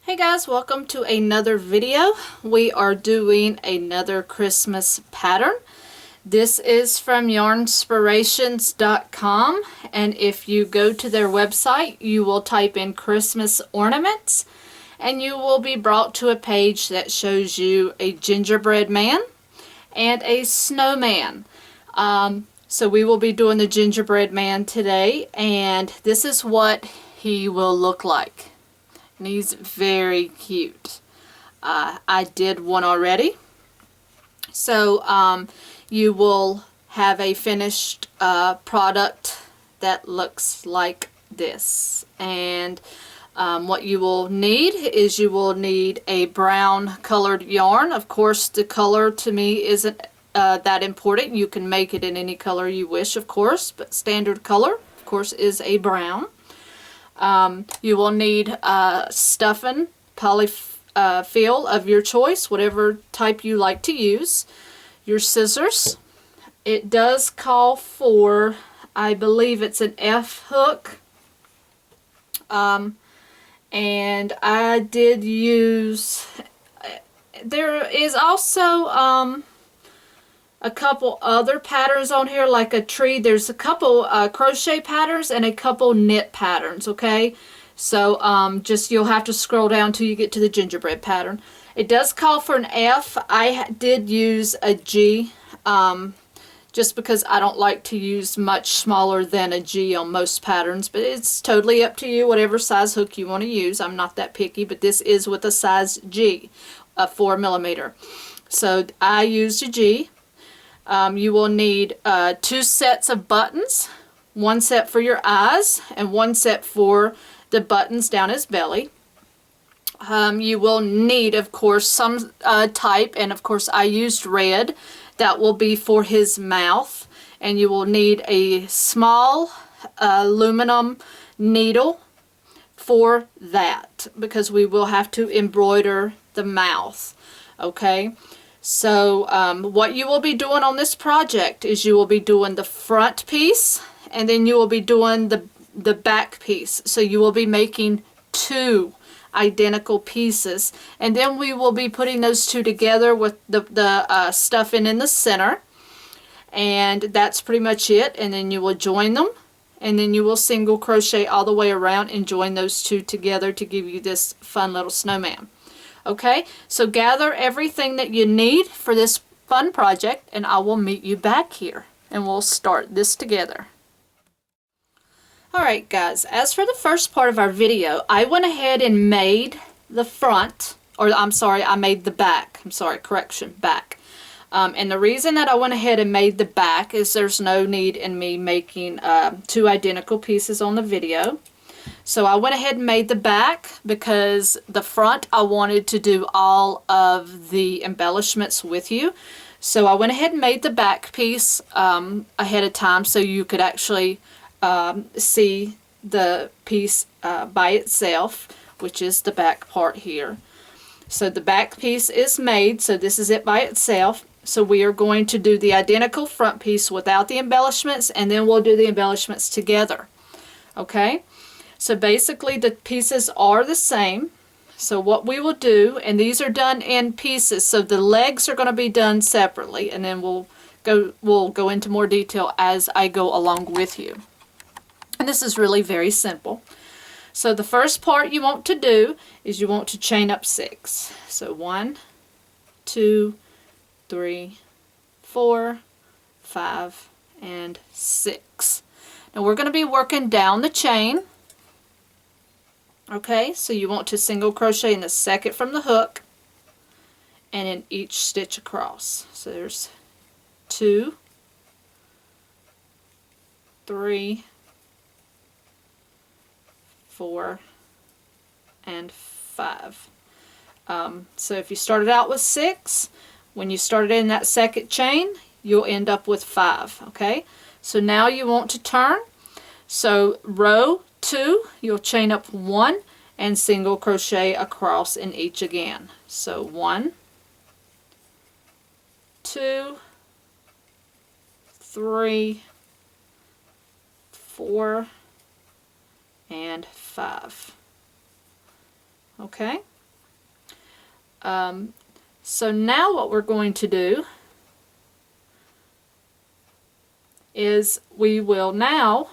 Hey guys, welcome to another video. We are doing another Christmas pattern. This is from yarnspirations.com, and if you go to their website you will type in Christmas ornaments and you will be brought to a page that shows you a gingerbread man and a snowman. So we will be doing the gingerbread man today, and this is what he will look like. And he's very cute. I did one already. So you will have a finished product that looks like this. And what you will need is you will need a brown colored yarn. Of course, the color to me isn't that important. You can make it in any color you wish, of course, but standard color, of course, is a brown. You will need stuffing, polyfill of your choice, whatever type you like to use. Your scissors. It does call for, I believe it's an F hook. And I did use, there is also a couple other patterns on here, like a tree. There's a couple crochet patterns and a couple knit patterns, okay? So just you'll have to scroll down till you get to the gingerbread pattern. It does call for an F. I did use a G just because I don't like to use much smaller than a G on most patterns, but it's totally up to you, whatever size hook you want to use. I'm not that picky, but this is with a size G, 4mm. So I used a G. You will need 2 sets of buttons, 1 set for your eyes and 1 set for the buttons down his belly. You will need, of course, some type, and of course I used red. That will be for his mouth. And you will need a small aluminum needle for that, because we will have to embroider the mouth, okay? So what you will be doing on this project is you will be doing the front piece, and then you will be doing the back piece. So you will be making 2 identical pieces, and then we will be putting those 2 together with the stuffing in the center, and that's pretty much it. And then you will join them, and then you will single crochet all the way around and join those 2 together to give you this fun little snowman. Okay, so gather everything that you need for this fun project, and I will meet you back here and we'll start this together. Alright guys, as for the first part of our video, I went ahead and made the front, or I'm sorry, I made the back. I'm sorry, correction, back. And the reason that I went ahead and made the back is there's no need in me making 2 identical pieces on the video. So I went ahead and made the back because the front I wanted to do all of the embellishments with you. So I went ahead and made the back piece ahead of time so you could actually see the piece by itself, which is the back part here. So the back piece is made, so this is it by itself. So we are going to do the identical front piece without the embellishments, and then we'll do the embellishments together. Okay? So basically the pieces are the same. So what we will do, and these are done in pieces, so the legs are going to be done separately, and then we'll go into more detail as I go along with you. And this is really very simple. So the first part you want to do is you want to chain up 6. So 1, 2, 3, 4, 5, and 6. Now we're going to be working down the chain. Okay, so you want to single crochet in the second from the hook and in each stitch across. So there's 2, 3, 4, and 5. So if you started out with 6, when you started in that second chain, you'll end up with 5. Okay, so now you want to turn. So row 2, you'll chain up 1 and single crochet across in each again. So 1, 2, 3, 4, and 5. Okay, So now what we're going to do is we will now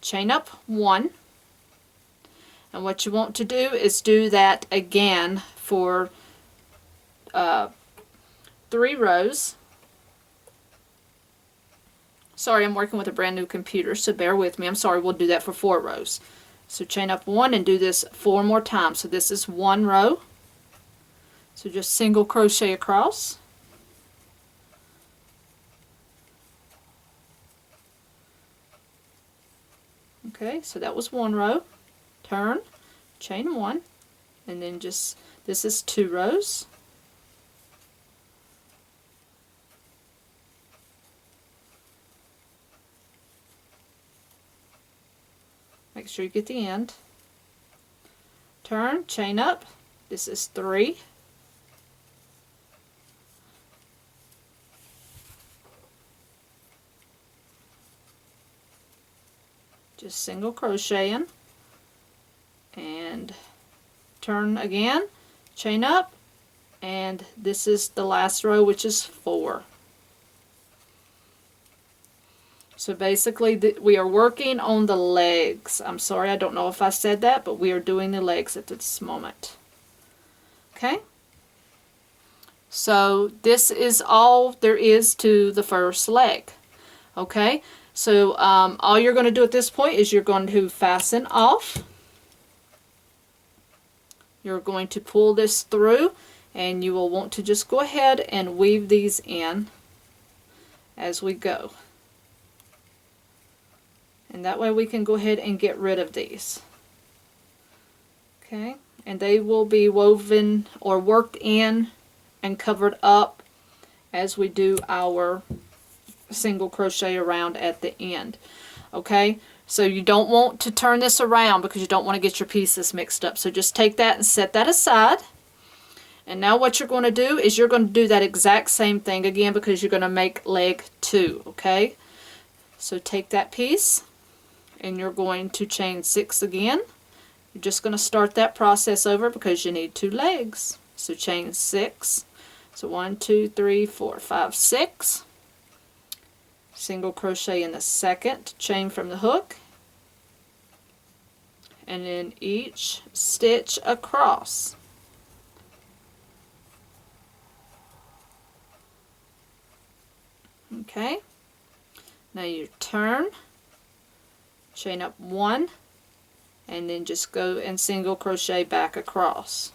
chain up 1, and what you want to do is do that again for 3 rows. Sorry, I'm working with a brand new computer, so bear with me. I'm sorry, we'll do that for 4 rows. So chain up 1 and do this 4 more times. So this is 1 row. So just single crochet across. Okay, so that was 1 row. Turn, chain 1, and then just, this is 2 rows. Make sure you get the end. Turn, chain up. This is 3. Just single crocheting, and turn again, chain up, and this is the last row, which is 4. So basically we are working on the legs. I'm sorry, I don't know if I said that, but we are doing the legs at this moment. Okay? So this is all there is to the first leg. Okay? So all you're going to do at this point is you're going to fasten off. You're going to pull this through, and you will want to just go ahead and weave these in as we go. And that way we can go ahead and get rid of these. Okay, and they will be woven or worked in and covered up as we do our single crochet around at the end. Okay, so you don't want to turn this around because you don't want to get your pieces mixed up. So just take that and set that aside. And now what you're going to do is you're going to do that exact same thing again, because you're going to make leg 2. Okay, so take that piece and you're going to chain 6 again. You're just going to start that process over because you need 2 legs. So chain 6. So 1, 2, 3, 4, 5, 6. Single crochet in the second, chain from the hook, and then each stitch across. Okay, now you turn, chain up 1, and then just go and single crochet back across.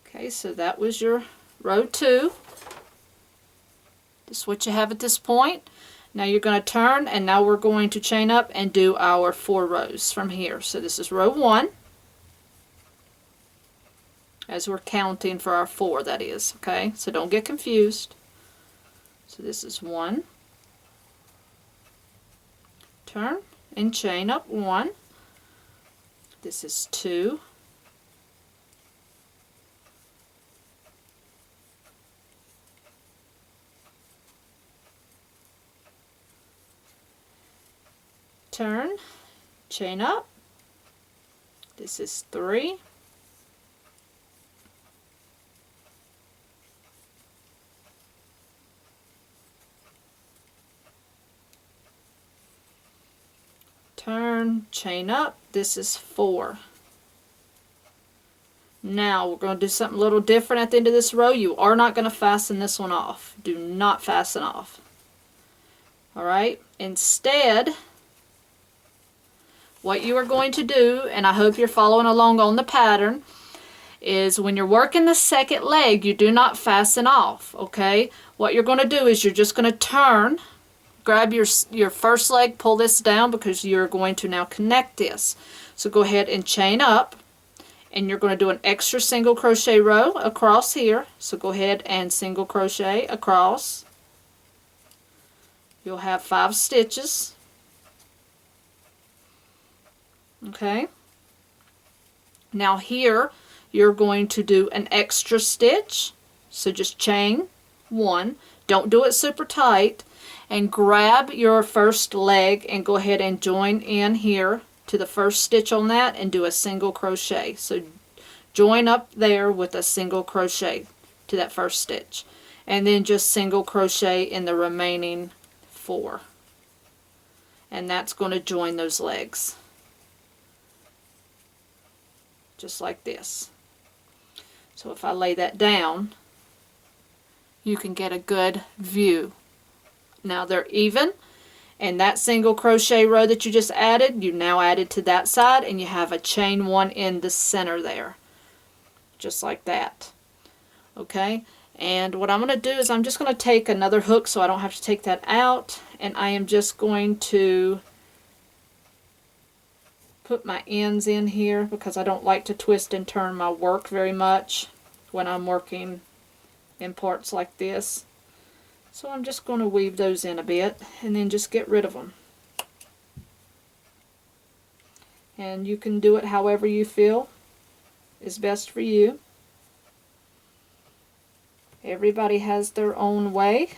Okay, so that was your row 2. This is what you have at this point. Now you're going to turn, and now we're going to chain up and do our 4 rows from here. So this is row 1, as we're counting for our 4, that is. Okay, so don't get confused. So this is 1, turn and chain up 1. This is 2, turn, chain up. This is 3, turn, chain up. This is 4. Now we're going to do something a little different at the end of this row. You are not going to fasten this one off. Do not fasten off. Alright, instead what you are going to do, and I hope you're following along on the pattern, is when you're working the second leg, you do not fasten off. Okay, what you're going to do is you're just going to turn, grab your first leg, pull this down because you're going to now connect this. So go ahead and chain up, and you're going to do an extra single crochet row across here. So go ahead and single crochet across. You'll have 5 stitches. Okay, now here you're going to do an extra stitch, so just chain 1. Don't do it super tight, and grab your first leg and go ahead and join in here to the first stitch on that and do a single crochet. So join up there with a single crochet to that first stitch, and then just single crochet in the remaining 4, and that's going to join those legs just like this. So if I lay that down, you can get a good view. Now they're even, and that single crochet row that you just added, you now added to that side, and you have a chain 1 in the center there, just like that. Okay, and what I'm going to do is I'm just going to take another hook so I don't have to take that out, and I am just going to put my ends in here because I don't like to twist and turn my work very much when I'm working in parts like this. So I'm just going to weave those in a bit and then just get rid of them. And you can do it however you feel is best for you. Everybody has their own way.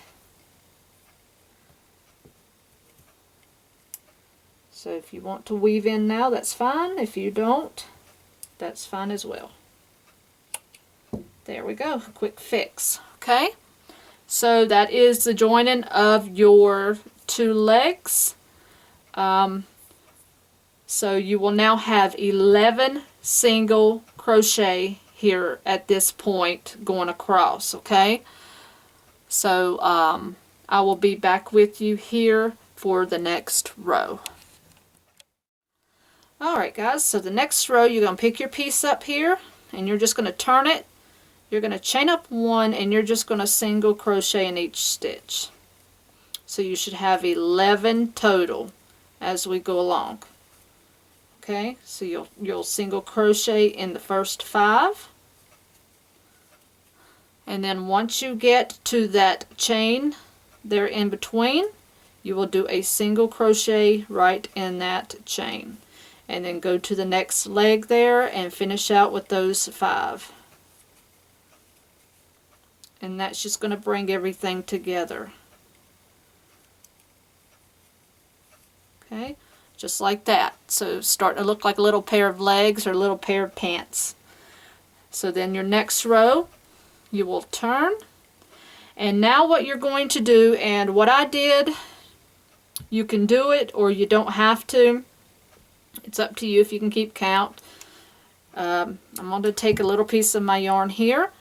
So if you want to weave in now, that's fine. If you don't, that's fine as well. There we go, quick fix. Okay, so that is the joining of your 2 legs. So you will now have 11 single crochet here at this point going across. Okay, so I will be back with you here for the next row. Alright guys, so the next row you're going to pick your piece up here and you're just going to turn it. You're going to chain up 1 and you're just going to single crochet in each stitch. So you should have 11 total as we go along. Okay, so you'll single crochet in the first 5. And then once you get to that chain there in between, you will do a single crochet right in that chain. And then go to the next leg there and finish out with those 5. And that's just going to bring everything together. Okay, just like that. So starting to look like a little pair of legs or a little pair of pants. So then your next row, you will turn. And now what you're going to do, and what I did, you can do it or you don't have to. It's up to you if you can keep count. I'm going to take a little piece of my yarn here,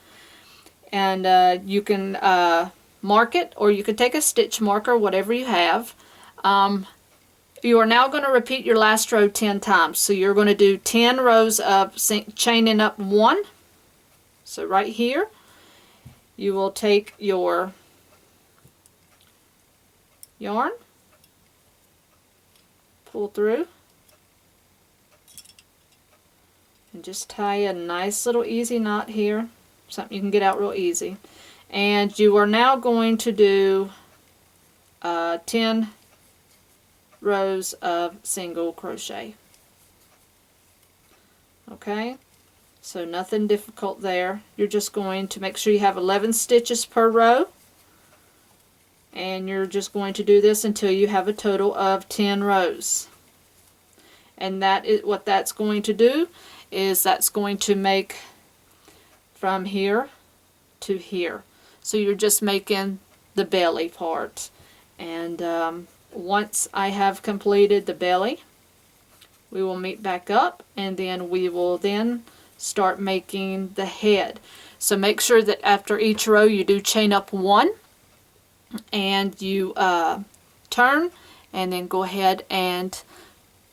and you can mark it, or you can take a stitch marker, whatever you have. You are now going to repeat your last row 10 times. So you're going to do 10 rows of chaining up 1. So right here, you will take your yarn, pull through, and just tie a nice little easy knot here, something you can get out real easy. And you are now going to do 10 rows of single crochet. Okay, so nothing difficult there. You're just going to make sure you have 11 stitches per row, and you're just going to do this until you have a total of 10 rows. And that is what that's going to do, is that's going to make from here to here. So you're just making the belly part. And once I have completed the belly, we will meet back up, and then we will then start making the head. So make sure that after each row you do chain up 1, and you turn, and then go ahead and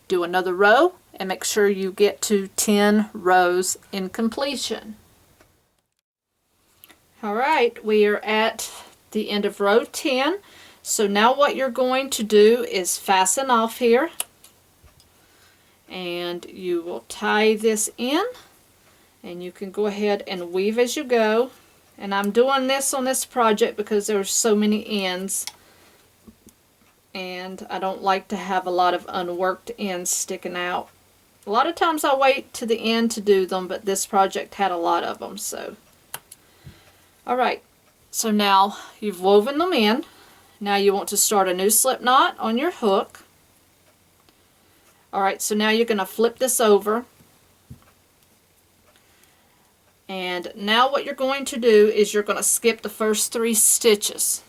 do another row, and make sure you get to 10 rows in completion. Alright, we are at the end of row 10. So now what you're going to do is fasten off here, and you will tie this in, and you can go ahead and weave as you go. And I'm doing this on this project because there's so many ends, and I don't like to have a lot of unworked ends sticking out. A lot of times I wait to the end to do them, but this project had a lot of them. So alright, so now you've woven them in, Now you want to start a new slip knot on your hook. Alright, so now you're going to flip this over. And now what you're going to do is you're going to skip the first 3 stitches.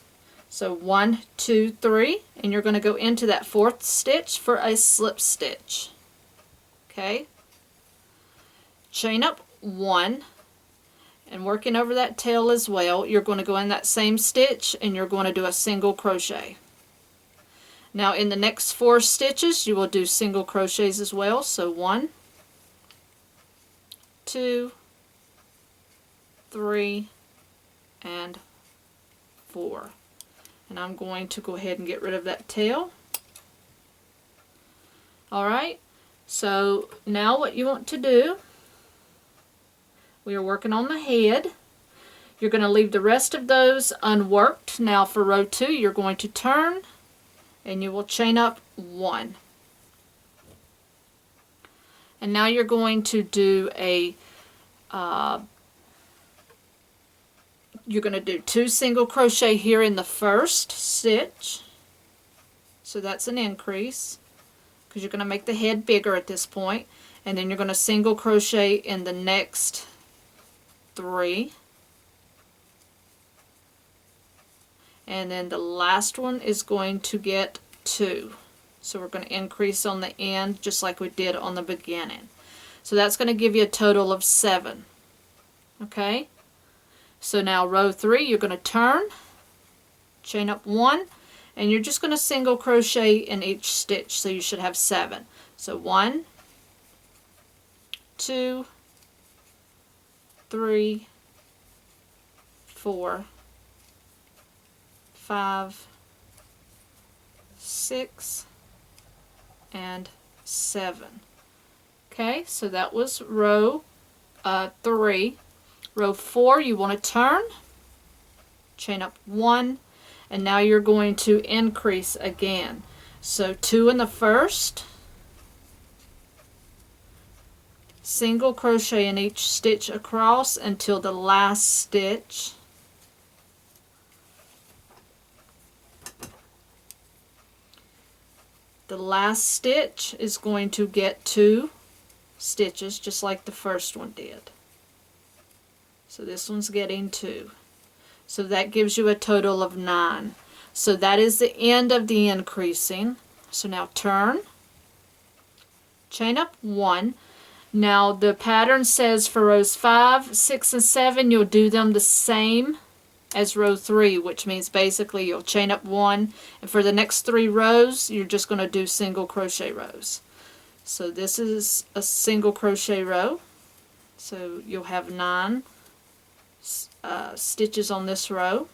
So 1, 2, 3, and you're going to go into that 4th stitch for a slip stitch. Okay? Chain up 1, and working over that tail as well, you're going to go in that same stitch and you're going to do a single crochet. Now in the next 4 stitches you will do single crochets as well. So 1, 2, 3, and 4. And I'm going to go ahead and get rid of that tail. Alright, so now what you want to do, we are working on the head. You're going to leave the rest of those unworked. Now for row 2 you're going to turn and you will chain up 1. And now you're going to do a you're going to do 2 single crochet here in the first stitch. So that's an increase because you're going to make the head bigger at this point. And then you're going to single crochet in the next 3. And then the last one is going to get 2. So we're going to increase on the end just like we did on the beginning. So that's going to give you a total of 7. Okay? So now row 3 you're going to turn, chain up 1, and you're just going to single crochet in each stitch. So you should have 7. So 1, 2, 3, 4, 5, 6, and 7. Okay, so that was row 3. Row 4 you want to turn, chain up 1, and now you're going to increase again. So 2 in the first, single crochet in each stitch across until the last stitch. The last stitch is going to get 2 stitches just like the first one did. So this one's getting 2. So that gives you a total of 9. So that is the end of the increasing. So now turn, chain up 1. Now the pattern says for rows 5, 6, and 7 you'll do them the same as row 3, which means basically you'll chain up 1, and for the next 3 rows you're just going to do single crochet rows. So this is a single crochet row. So you'll have 9 stitches on this row.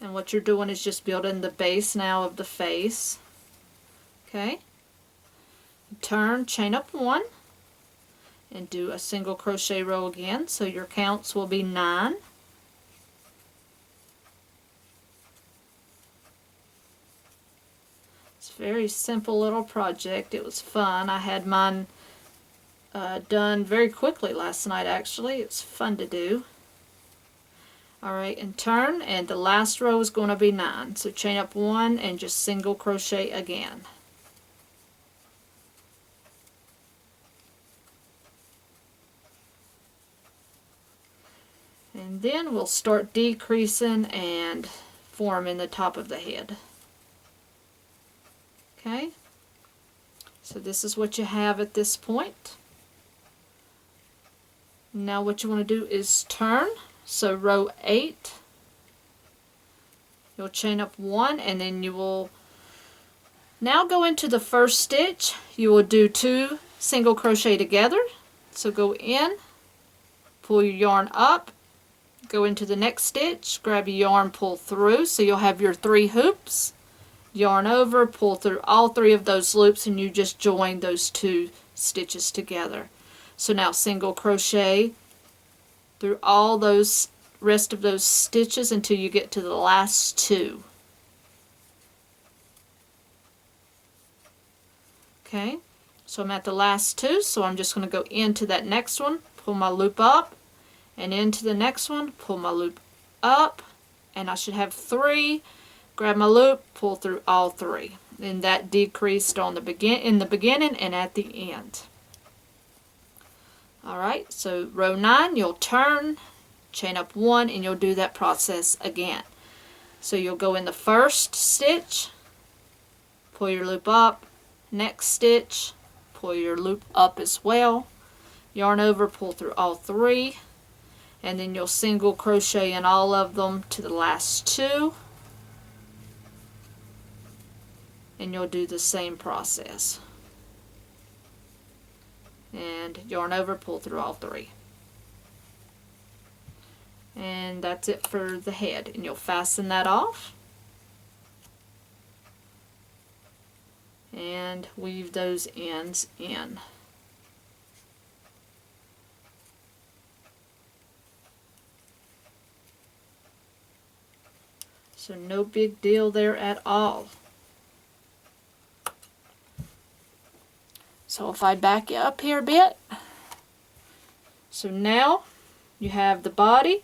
And what you're doing is just building the base now of the face. Okay. Turn, chain up 1, and do a single crochet row again. So your counts will be 9. It's a very simple little project. It was fun. I had mine done very quickly last night actually. It's fun to do. Alright, and turn, and the last row is going to be 9. So chain up 1 and just single crochet again. And then we'll start decreasing and forming the top of the head. Okay, so this is what you have at this point. Now what you want to do is turn. So row 8, you'll chain up 1, and then you will now go into the first stitch. You will do 2 single crochet together. So go in, pull your yarn up, go into the next stitch, grab your yarn, pull through, so you'll have your 3 hoops, yarn over, pull through all 3 of those loops, and you just join those 2 stitches together. So now single crochet through all those rest of those stitches until you get to the last 2. Okay, so I'm at the last 2, so I'm just going to go into that next one, pull my loop up, and into the next one, pull my loop up, and I should have 3. Grab my loop, pull through all 3, and that decreased on in the beginning and at the end. Alright, so row 9, you'll turn, chain up 1, and you'll do that process again. So you'll go in the first stitch, pull your loop up, next stitch, pull your loop up as well, yarn over, pull through all 3, and then you'll single crochet in all of them to the last 2, and you'll do the same process. And yarn over, pull through all 3. And that's it for the head, and you'll fasten that off and weave those ends in. So no big deal there at all. So if I back you up here a bit, so now you have the body,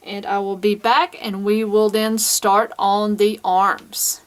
and I will be back and we will then start on the arms.